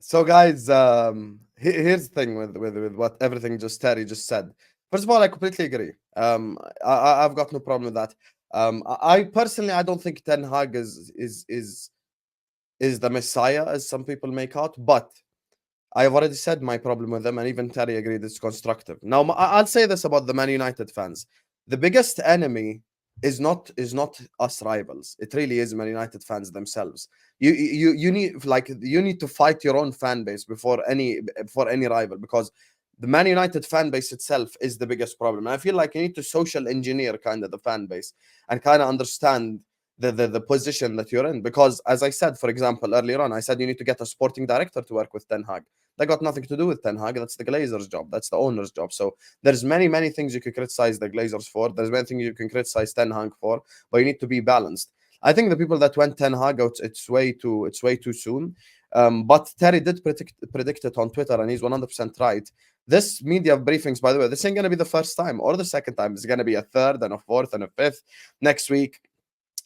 So, guys, here's the thing with what everything Terry just said. First of all, I completely agree. I've got no problem with that. I personally, I don't think Ten Hag is the messiah as some people make out, but I have already said my problem with them, and even Terry agreed it's constructive. Now, I'll say this about the Man United fans: the biggest enemy is not us rivals. It really is Man United fans themselves. You need to fight your own fan base before any rival, because the Man United fan base itself is the biggest problem. And I feel like you need to social engineer kind of the fan base and kind of understand the position that you're in. Because as I said, for example, earlier on, I said you need to get a sporting director to work with Ten Hag. That got nothing to do with Ten Hag. That's the Glazers' job. That's the owner's job. So there's many things you could criticize the Glazers for. There's many things you can criticize Ten Hag for, but you need to be balanced. I think the people that went Ten Hag out, it's way too soon. But Terry did predict it on Twitter, and he's 100% right. This media briefings, by the way, this ain't gonna be the first time or the second time. It's gonna be a third and a fourth and a fifth. Next week,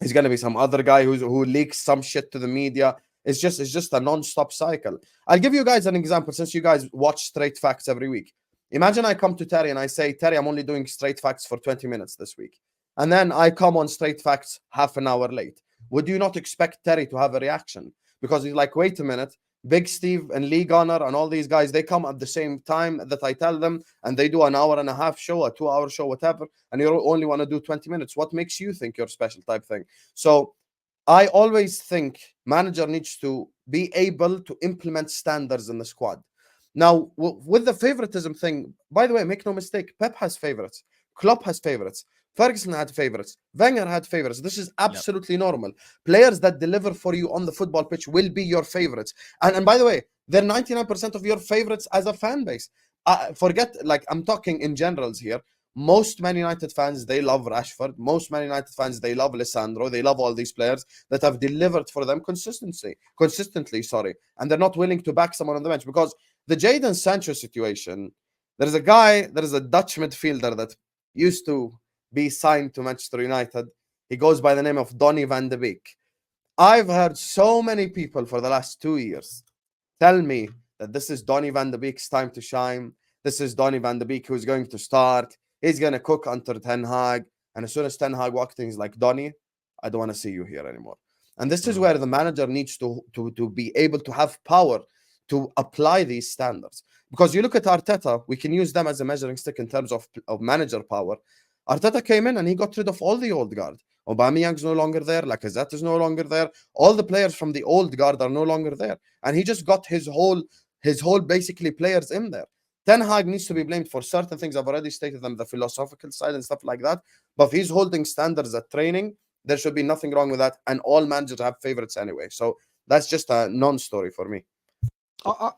he's gonna be some other guy who leaks some shit to the media. It's just a non-stop cycle. I'll give you guys an example, since you guys watch Straight Facts every week. Imagine I come to Terry and I say, Terry, I'm only doing Straight Facts for 20 minutes this week. And then I come on Straight Facts half an hour late. Would you not expect Terry to have a reaction? Because he's like, wait a minute, Big Steve and Lee Gunner and all these guys, they come at the same time that I tell them, and they do an hour and a half show, a 2 hour show, whatever, and you only want to do 20 minutes. What makes you think you're special type thing? So I always think manager needs to be able to implement standards in the squad. Now, with the favoritism thing, by the way, make no mistake, Pep has favorites, Klopp has favorites, Ferguson had favorites, Wenger had favorites. This is absolutely normal. Players that deliver for you on the football pitch will be your favorites. And by the way, they're 99% of your favorites as a fan base. Forget, like, I'm talking in generals here. Most Man United fans, they love Rashford. Most Man United fans, they love Lisandro. They love all these players that have delivered for them consistently, sorry. And they're not willing to back someone on the bench, because the Jadon Sancho situation, there is a Dutch midfielder that used to be signed to Manchester United. He goes by the name of Donny van de Beek. I've heard so many people for the last 2 years tell me that this is Donny van de Beek's time to shine. This is Donny van de Beek who's going to start. He's going to cook under Ten Hag. And as soon as Ten Hag walks in, he's like, Donny, I don't want to see you here anymore. And this is where the manager needs to be able to have power to apply these standards. Because you look at Arteta, we can use them as a measuring stick in terms of manager power. Arteta came in and he got rid of all the old guard. Aubameyang's no longer there. Lacazette is no longer there. All the players from the old guard are no longer there. And he just got his whole basically players in there. Ten Hag needs to be blamed for certain things. I've already stated them, the philosophical side and stuff like that. But if he's holding standards at training, there should be nothing wrong with that. And all managers have favorites anyway. So that's just a non-story for me.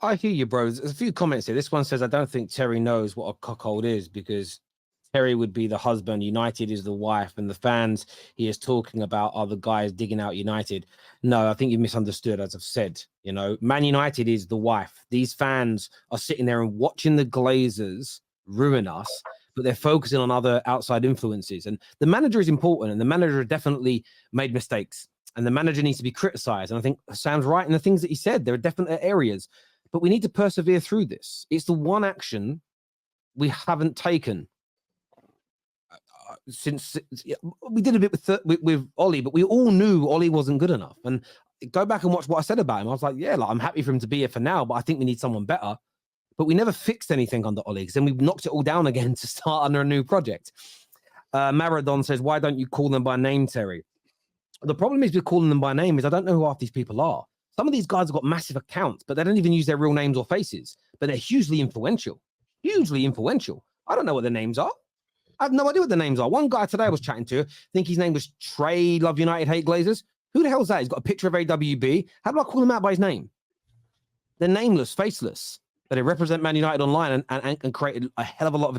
I hear you, bro. There's a few comments here. This one says, I don't think Terry knows what a cuckold is, because Terry would be the husband, United is the wife, and the fans he is talking about are the guys digging out United. No, I think you misunderstood, as I've said. You know, Man United is the wife. These fans are sitting there and watching the Glazers ruin us, but they're focusing on other outside influences. And the manager is important, and the manager definitely made mistakes, and the manager needs to be criticized. And I think Sam's right in the things that he said. There are definite areas, but we need to persevere through this. It's the one action we haven't taken since we did a bit with Ollie, but we all knew Ollie wasn't good enough. And go back and watch what I said about him. I was like, yeah, I'm happy for him to be here for now, but I think we need someone better. But we never fixed anything under Ollie, because then we knocked it all down again to start under a new project. Maradon says, why don't you call them by name, Terry? The problem is with calling them by name is I don't know who half these people are. Some of these guys have got massive accounts, but they don't even use their real names or faces, but they're hugely influential. I don't know what their names are. I have no idea what the names are. One guy today I was chatting to, I think his name was Trey, Love United, Hate Glazers. Who the hell is that? He's got a picture of AWB. How do I call him out by his name? They're nameless, faceless, but they represent Man United online and created a hell of a lot of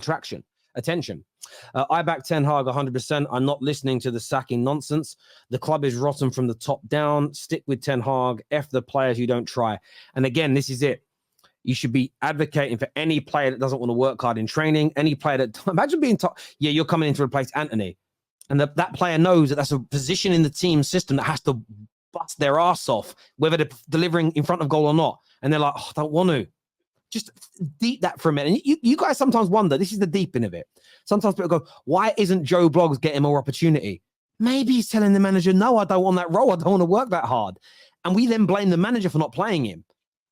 attention. I back Ten Hag 100%. I'm not listening to the sacking nonsense. The club is rotten from the top down. Stick with Ten Hag. F the players who don't try. And again, this is it. You should be advocating for any player that doesn't want to work hard in training. Any player that, imagine being taught, yeah, you're coming in to replace Anthony. And that player knows that that's a position in the team system that has to bust their ass off, whether they're delivering in front of goal or not. and they're like, oh, I don't want to. Just deep that for a minute. And you guys sometimes wonder, this is the deeping of it. Sometimes people go, why isn't Joe Bloggs getting more opportunity? Maybe he's telling the manager, no, I don't want that role. I don't want to work that hard. And we then blame the manager for not playing him.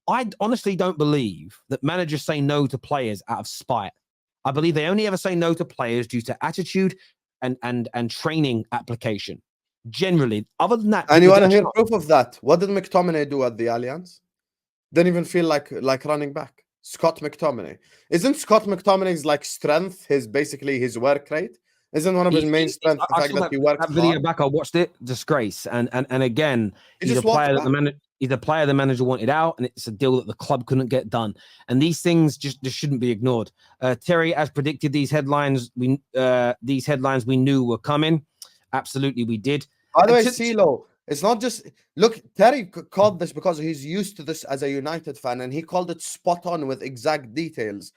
I honestly don't believe that managers say no to players out of spite. I believe they only ever say no to players due to attitude and training application. Generally, other than that. And you want to hear proof of that? What did McTominay do at the Allianz? Didn't even feel like running back. Scott McTominay. Isn't Scott McTominay's like strength basically his work rate? Isn't one of his main strengths the fact that he works hard? That video back, I watched it. Disgrace. And again, he's a player that the manager wanted out, and it's a deal that the club couldn't get done. And these things just shouldn't be ignored. Terry, as predicted, these headlines we knew were coming. Absolutely, we did. By the way, CeeLo, it's not just look. Terry called this because he's used to this as a United fan, and he called it spot on with exact details.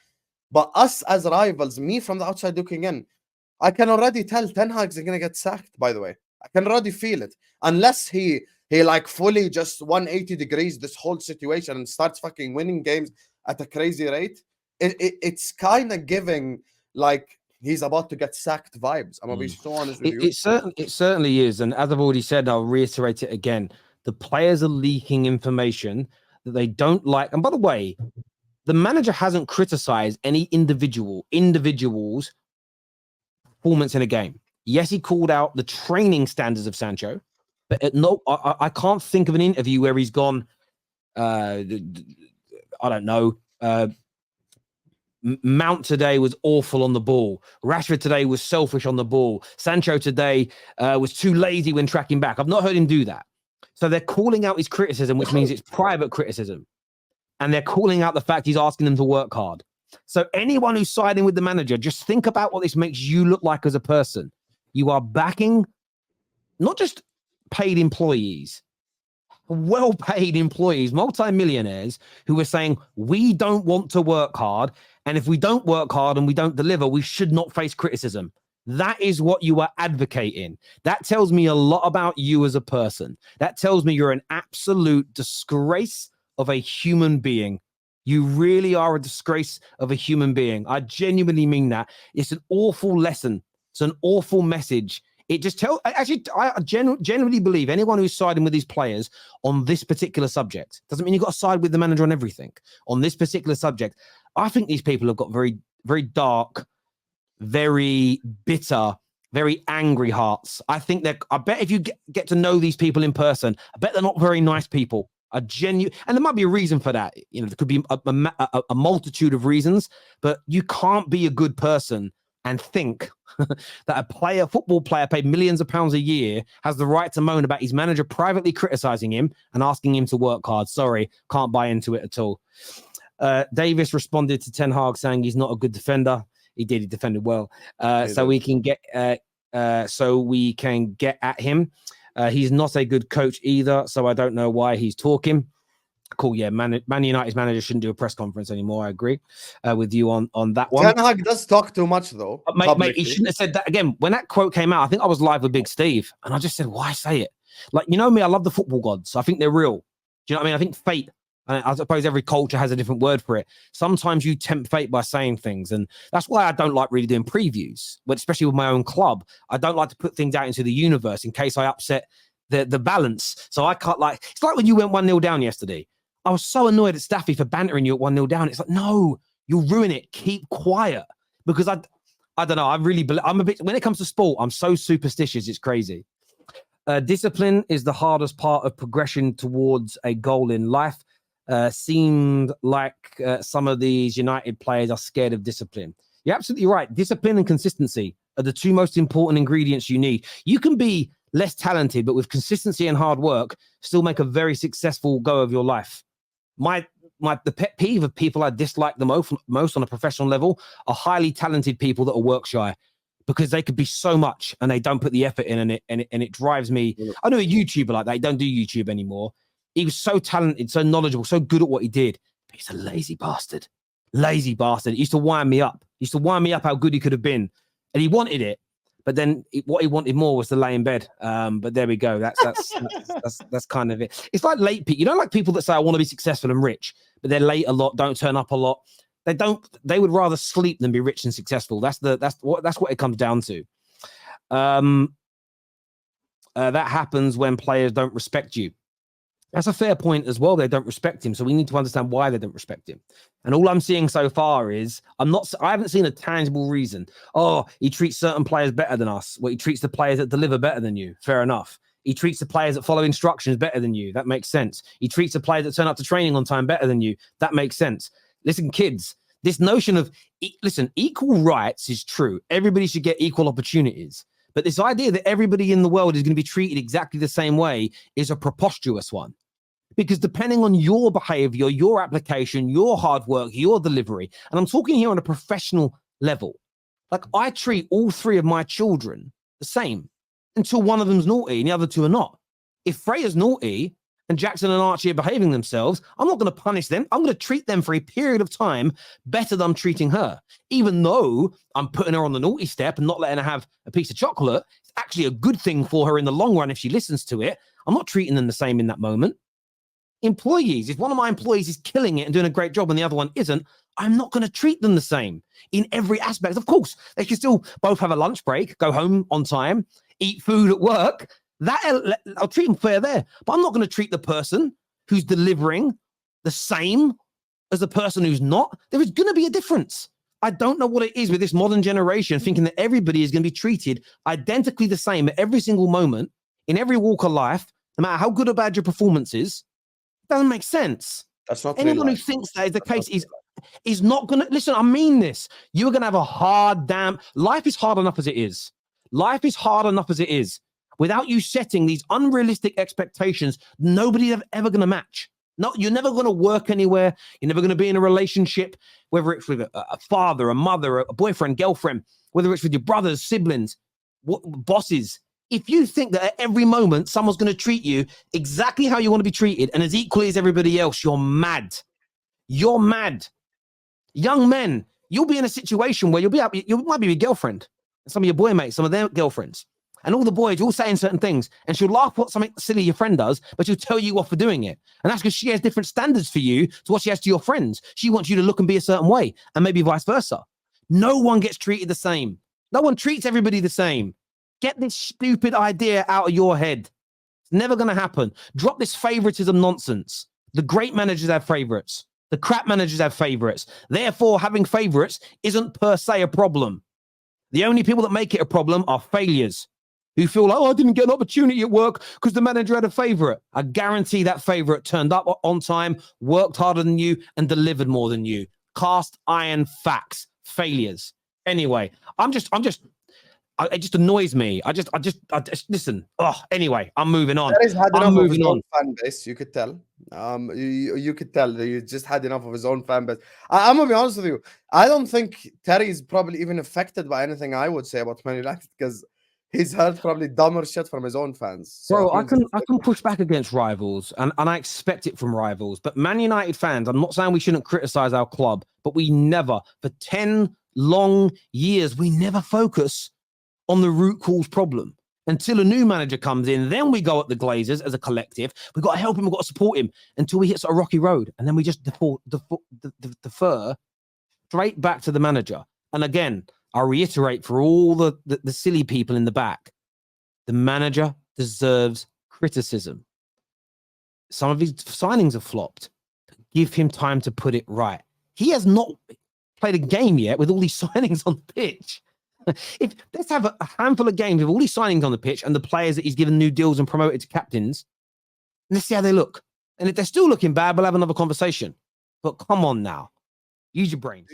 But us as rivals, me from the outside looking in, I can already tell Ten Hag's going to get sacked, by the way. I can already feel it. Unless he like fully just 180 degrees this whole situation and starts fucking winning games at a crazy rate. It's kind of giving like he's about to get sacked vibes. I'm going to be so honest with you. It certainly is. And as I've already said, I'll reiterate it again. The players are leaking information that they don't like. And by the way, the manager hasn't criticized any individuals' performance in a game. Yes, he called out the training standards of Sancho, but I can't think of an interview where he's gone, I don't know, Mount today was awful on the ball. Rashford today was selfish on the ball. Sancho today was too lazy when tracking back. I've not heard him do that. So they're calling out his criticism, which means it's private criticism. And they're calling out the fact he's asking them to work hard. So anyone who's siding with the manager, just think about what this makes you look like as a person. You are backing not just paid employees, well-paid employees, multi-millionaires who are saying, we don't want to work hard. And if we don't work hard and we don't deliver, we should not face criticism. That is what you are advocating. That tells me a lot about you as a person. That tells me you're an absolute disgrace of a human being. You really are a disgrace of a human being. I genuinely mean that. It's an awful lesson. It's an awful message. It just tells, actually, I genuinely believe anyone who's siding with these players on this particular subject, doesn't mean you've got to side with the manager on everything. On this particular subject, I think these people have got very, very dark, very bitter, very angry hearts. I think I bet if you get to know these people in person, I bet they're not very nice people. And there might be a reason for that. You know, there could be a multitude of reasons, but you can't be a good person and think that a football player paid millions of pounds a year has the right to moan about his manager privately criticizing him and asking him to work hard. Sorry, can't buy into it at all. Davis responded to Ten Hag saying he's not a good defender. He did. He defended well. So we can get at him. He's not a good coach either, so I don't know why he's talking. Cool, yeah. Man United's manager shouldn't do a press conference anymore. I agree with you on that one. Ten Hag does talk too much, though. Mate, he shouldn't have said that. Again, when that quote came out, I think I was live with Big Steve, and I just said, why say it? Like, you know me, I love the football gods. I think they're real. Do you know what I mean? I think fate, and I suppose every culture has a different word for it. Sometimes you tempt fate by saying things, and that's why I don't like really doing previews, but especially with my own club. I don't like to put things out into the universe in case I upset the balance. So I can't, like, it's like when you went 1-0 down yesterday. I was so annoyed at Staffy for bantering you at 1-0 down. It's like, no, you'll ruin it. Keep quiet. Because I don't know. I really believe, when it comes to sport, I'm so superstitious. It's crazy. Discipline is the hardest part of progression towards a goal in life. Seemed like some of these United players are scared of discipline. You're absolutely right. Discipline and consistency are the two most important ingredients you need. You can be less talented, but with consistency and hard work, still make a very successful go of your life. The pet peeve of people I dislike the most on a professional level are highly talented people that are work shy, because they could be so much and they don't put the effort in, and it drives me. I know a YouTuber like that. He don't do YouTube anymore. He was so talented, so knowledgeable, so good at what he did. But he's a lazy bastard. Lazy bastard. He used to wind me up. He used to wind me up how good he could have been, and he wanted it. But then what he wanted more was to lay in bed. But there we go. That's kind of it. It's like late people. You know, like people that say, I want to be successful and rich, but they're late a lot, don't turn up a lot. They would rather sleep than be rich and successful. That's what it comes down to. That happens when players don't respect you. That's a fair point as well. They don't respect him. So we need to understand why they don't respect him. And all I'm seeing so far is I haven't seen a tangible reason. Oh, he treats certain players better than us. Well, he treats the players that deliver better than you. Fair enough. He treats the players that follow instructions better than you. That makes sense. He treats the players that turn up to training on time better than you. That makes sense. Listen, kids, this notion of, equal rights is true. Everybody should get equal opportunities. But this idea that everybody in the world is going to be treated exactly the same way is a preposterous one. Because depending on your behavior, your application, your hard work, your delivery, and I'm talking here on a professional level, like I treat all 3 of my children the same until one of them's naughty and the other 2 are not. If Freya's naughty and Jackson and Archie are behaving themselves, I'm not going to punish them. I'm going to treat them for a period of time better than I'm treating her. Even though I'm putting her on the naughty step and not letting her have a piece of chocolate, it's actually a good thing for her in the long run if she listens to it. I'm not treating them the same in that moment. Employees, if one of my employees is killing it and doing a great job and the other one isn't, I'm not going to treat them the same in every aspect. Of course, they can still both have a lunch break, go home on time, eat food at work. I'll treat them fair there. But I'm not going to treat the person who's delivering the same as the person who's not. There is going to be a difference. I don't know what it is with this modern generation thinking that everybody is going to be treated identically the same at every single moment, in every walk of life, no matter how good or bad your performance is. Doesn't make sense. That's not anyone who thinks that is the case is not gonna listen. I mean this. You're gonna have a hard damn life is hard enough as it is. Life is hard enough as it is. Without you setting these unrealistic expectations, nobody's ever gonna match. No, you're never gonna work anywhere. You're never gonna be in a relationship, whether it's with a father, a mother, a boyfriend, girlfriend, whether it's with your brothers, siblings, bosses. If you think that at every moment someone's going to treat you exactly how you want to be treated and as equally as everybody else, you're mad. You're mad. Young men, you'll be in a situation where you might be with your girlfriend, some of your boy mates, some of their girlfriends, and all the boys all saying certain things, and she'll laugh at something silly your friend does, but she'll tell you off for doing it. And that's because she has different standards for you to what she has to your friends. She wants you to look and be a certain way, and maybe vice versa. No one gets treated the same. No one treats everybody the same. Get this stupid idea out of your head. It's never going to happen. Drop this favoritism nonsense. The great managers have favorites. The crap managers have favorites. Therefore, having favorites isn't per se a problem. The only people that make it a problem are failures who feel like, oh, I didn't get an opportunity at work because the manager had a favorite. I guarantee that favorite turned up on time, worked harder than you, and delivered more than you. Cast iron facts. Failures. Anyway, it just annoys me. I just listen. Oh, anyway, I'm moving on. Terry's had enough of his own fan base. You could tell. You could tell that you just had enough of his own fan base. I'm gonna be honest with you. I don't think Terry's probably even affected by anything I would say about Man United because he's heard probably dumber shit from his own fans. So bro, I can push back against rivals, and I expect it from rivals. But Man United fans, I'm not saying we shouldn't criticize our club, but we never, for 10 long years, we never focus on the root cause problem until a new manager comes in. Then we go at the Glazers as a collective. We've got to help him. We've got to support him until we hit a rocky road. And then we just defer straight back to the manager. And again, I reiterate for all the silly people in the back, the manager deserves criticism. Some of his signings have flopped. Give him time to put it right. He has not played a game yet with all these signings on the pitch. Let's have a handful of games with all these signings on the pitch and the players that he's given new deals and promoted to captains. Let's see how they look. And if they're still looking bad, we'll have another conversation. But come on now. Use your brains.